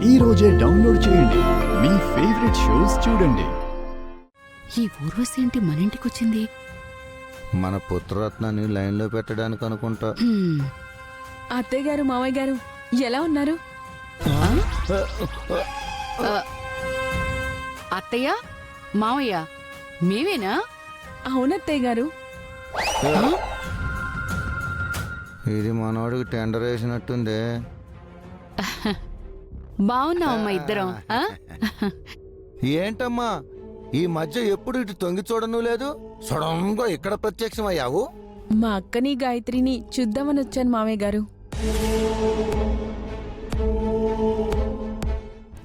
ఈ రోజే డౌన్లోడ్ చేయండి. మీ ఫేవరెట్ షోస్ చూడండి. ఈ ఊర్వశి ఏంటి మన ఇంటికొచ్చింది? మన పుత్రరత్నాన్ని లైన్లో పెట్టడానికి అనుకుంటా. అత్తయ్య గారు, మావయ్య గారు ఎలా ఉన్నారు? అత్తయ్య, మావయ్య మేమేనా? అవునత్తయ్య గారు. ఇది మనోడికి టెండర్ వేసినట్టుంది. బాగున్నావమ్మా ఇద్దరం. ఏంటమ్మా ఈ మధ్య ఎప్పుడు ఇటు తొంగి చూడను లేదు, సడన్గా ఇక్కడ ప్రత్యక్షమయ్యావు? మా అక్కని గాయత్రిని చూద్దామని వచ్చాను మావయ్య గారు.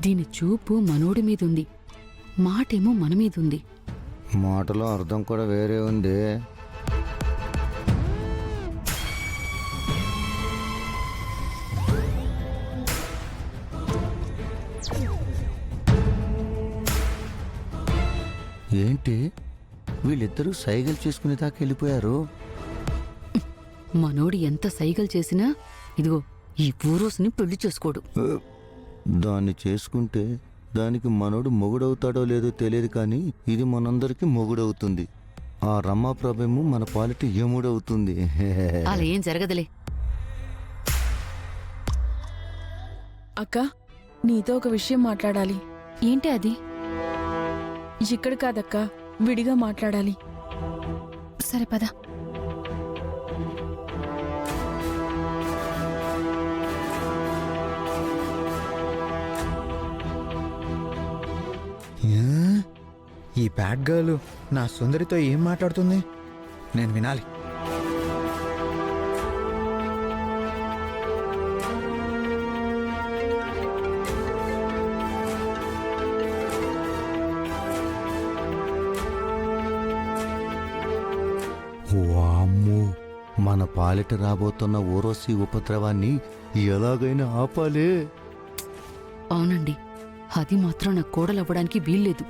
దీని చూపు మనోడి మీదుంది, మాటేమో మన మీదుంది. మాటలో అర్థం కూడా వేరే ఉంది. ఏంటి వీళ్ళిద్దరూ సైగలు చేసుకునే దాకా వెళ్ళిపోయారు? మనోడు ఎంత సైగలు చేసినా ఇదిగో ఈ ఊరోసుని పెళ్లి చేసుకోడు. దాన్ని చేసుకుంటే దానికి మనోడు మొగుడవుతాడో లేదో తెలియదు, కానీ ఇది మనందరికీ మొగుడవుతుంది. ఆ రమాప్రభేమో మన పాలిటి యముడవుతుంది. అలా ఏం జరగదులే. అక్క, నీతో ఒక విషయం మాట్లాడాలి. ఏంటి అది? ఇక్కడ కాదక్క, విడిగా మాట్లాడాలి. సరే పద. ఈ బ్యాడ్ గర్ల్ నా సుందరితో ఏం మాట్లాడుతుంది? నేను వినాలి. వామ్మో, మన పాలిట రాబోతున్న ఊర్వశి ఉపద్రవాన్ని ఎలాగైనా ఆపాలే. అవునండి, అది మాత్రం నా కోడలవ్వడానికి వీల్లేదు.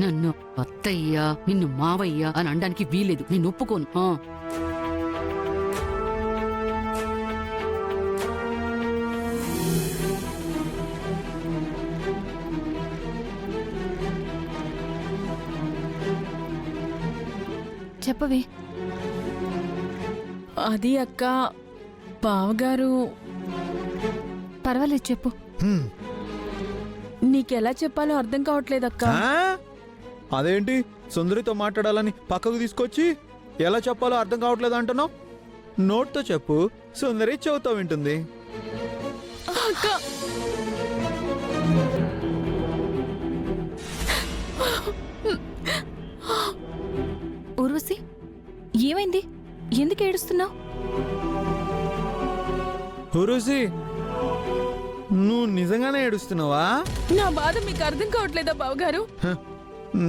నన్ను అత్తయ్య, నిన్ను మావయ్య అని అనడానికి వీల్లేదు. నేను ఒప్పుకోను. చెప్పవే. అది అక్క, బావగారు. పర్వాలేదు చెప్పు. నీకెలా చెప్పాలో అర్థం కావట్లేదక్క. అదేంటి సుందరితో మాట్లాడాలని పక్కకు తీసుకొచ్చి ఎలా చెప్పాలో అర్థం కావట్లేదు అంటున్నావు? నోట్తో చెప్పు, సుందరి చెవుతో వింటుంది. అక్క, ఊర్వశి, ఏమైంది? ఎందుకు ఏడుస్తున్నావు? ఊర్వశి, నువ్వు నిజంగానే ఏడుస్తున్నావా? నా బాధ మీకు అర్థం కావట్లేదా బావగారు?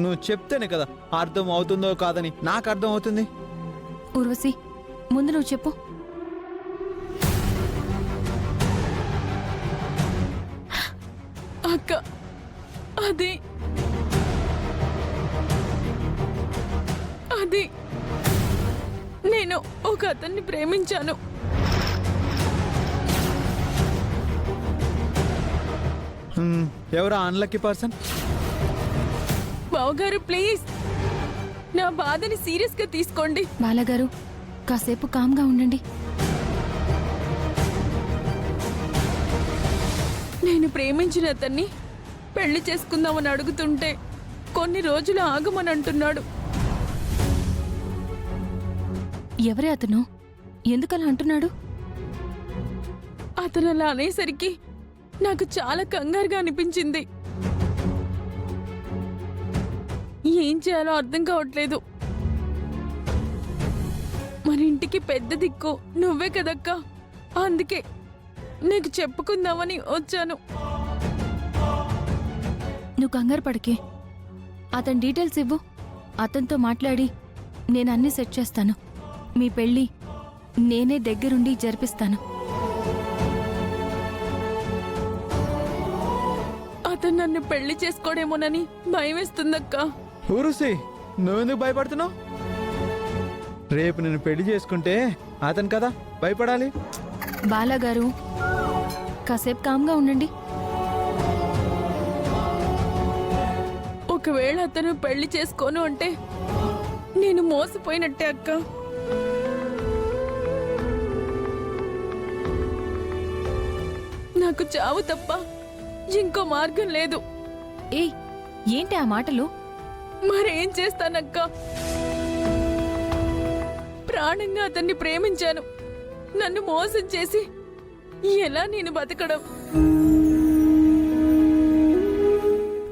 నువ్వు చెప్తేనే కదా అర్థం అవుతుందో కాదని నాకు అర్థం అవుతుంది. ఊర్వశి, ముందు నువ్వు చెప్పు. అక్క, అది అది నేను ఒక అతన్ని ప్రేమించాను. ఎవరా అన్లక్కీ పర్సన్? బావగారు ప్లీజ్, నా బాధని సీరియస్ గా తీసుకోండి. బాలగారు, కాసేపు కామ్గా ఉండండి. నేను ప్రేమించిన అతన్ని పెళ్లి చేసుకుందామని అడుగుతుంటే కొన్ని రోజులు ఆగమని అంటున్నాడు. ఎవరే అతను? ఎందుకలా అంటున్నాడు? అతను అలా అనేసరికి నాకు చాలా కంగారుగా అనిపించింది. ఏం చేయాలో అర్థం కావట్లేదు. మన ఇంటికి పెద్ద దిక్కు నువ్వే కదక్కా, అందుకే నీకు చెప్పుకుందామని వచ్చాను. నువ్వు కంగారు పడకే. అతని డీటెయిల్స్ ఇవ్వు. అతనితో మాట్లాడి నేను అన్నీ సెట్ చేస్తాను. మీ పెళ్ళి నేనే దగ్గరుండి జరిపిస్తాను. అతను నన్ను పెళ్లి చేసుకోడేమోనని భయం వేస్తుందక్కా. ఊరుసి, నువ్వెందుకు భయపడుతున్నావు? రేపు నేను పెళ్లి చేసుకుంటే అతను కదా భయపడాలి. బాలాగారు, కాసేపు కామ్గా ఉండండి. ఒకవేళ అతను పెళ్లి చేసుకోను అంటే నేను మోసపోయినట్టే అక్క. నాకు చావు తప్ప ఇంకో మార్గం లేదు. ఏయ్, ఏంటి ఆ మాటలు? మరేం చేస్తానక్క? ప్రాణంగా అతన్ని ప్రేమించాను. నన్ను మోసం చేసి ఎలా నేను బతకడం?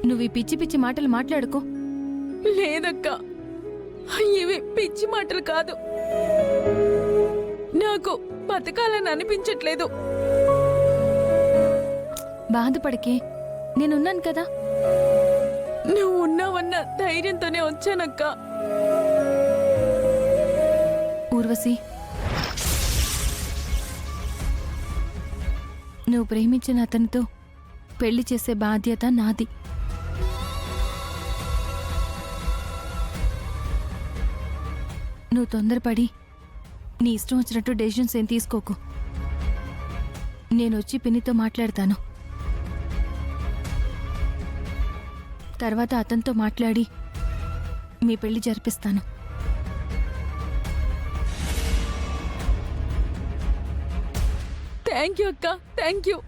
నువ్వు ఈ పిచ్చి పిచ్చి మాటలు మాట్లాడుకో. లేదక్క, ఇవి పిచ్చి మాటలు కాదు. నాకు బతకాలని అనిపించట్లేదు. బాధపడకే, నేనున్నాను కదా. నువ్వు ఉన్నావన్న ధైర్యంతోనే వచ్చానక్క. ఊర్వశి, నువ్వు ప్రేమించిన అతనితో పెళ్లి చేసే బాధ్యత నాది. నువ్వు తొందరపడి నీ ఇష్టం వచ్చినట్టు డెసిషన్స్ ఏం తీసుకోకు. నేనొచ్చి పిన్నితో మాట్లాడతాను. తర్వాత అతనితో మాట్లాడి మీ పెళ్లి జరిపిస్తాను. థ్యాంక్ యూ అక్క, థ్యాంక్ యూ.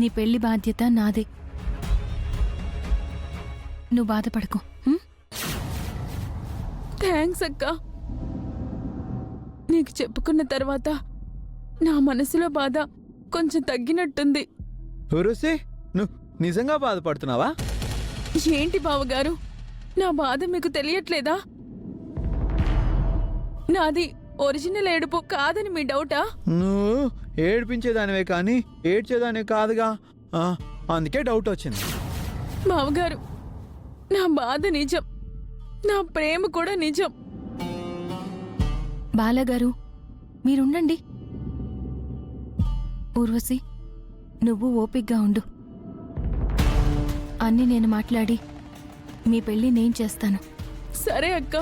నీ పెళ్లి బాధ్యత నాదే. నువ్వు బాధపడకు. హ్మ్? థ్యాంక్స్ అక్క. నీకు చెప్పుకున్న తర్వాత నా మనసులో బాధ కొంచెం తగ్గినట్టుంది. ఊర్వశి, నువ్వు నిజంగా బాధపడుతున్నావా? ఏంటి బావగారు, నా బాధ మీకు తెలియట్లేదా? నాది ఒరిజినల్ ఏడుపు కాదని మీ డౌటా? నువ్వు ఏడిపించేదానివే కానీ ఏడ్చేదానివి కాదుగా. అందుకే డౌట్ వచ్చింది. బావగారు, నా బాధ నిజం, నా ప్రేమ కూడా నిజం. బాలగారు, మీరుండండి. ఊర్వశి, నువ్వు ఓపిగ్గా ఉండు. అన్నీ నేను మాట్లాడి మీ పెళ్లి నేను చేస్తాను. సరే అక్క,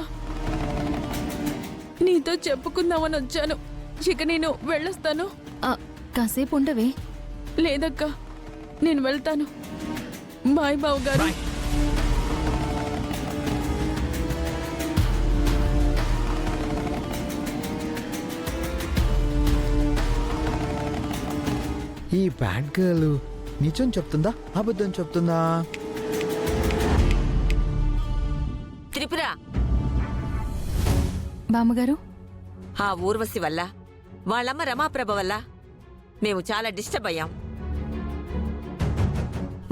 నీతో చెప్పుకుందామని వచ్చాను. ఇక నేను వెళ్ళొస్తాను. కాసేపు ఉండవే. లేదక్క, నేను వెళ్తాను. బాయ్ బావగారు. ఈ బ్యాడ్ గర్ల్ నిజం చెప్తుందా అబద్ధం చెప్తుందా? త్రిపుర, బామ్మగారు, ఆ ఊర్వశి వల్ల, వాళ్ళమ్మ రమాప్రభ వల్ల మేము చాలా డిస్టర్బ్ అయ్యాం.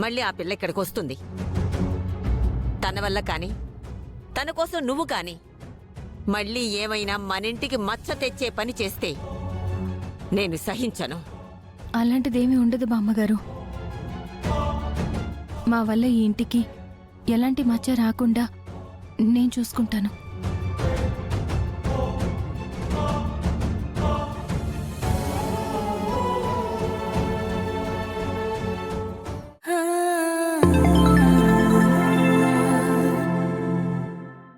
మళ్ళీ ఆ పిల్ల ఇక్కడికి వస్తుంది. తన వల్ల కాని, తన కోసం నువ్వు కాని మళ్ళీ ఏమైనా మనింటికి మచ్చ తెచ్చే పని చేస్తే నేను సహించను. అలాంటిదేమీ ఉండదు బామ్మగారు. మా వల్ల ఈ ఇంటికి ఎలాంటి మచ్చ రాకుండా నేను చూసుకుంటాను.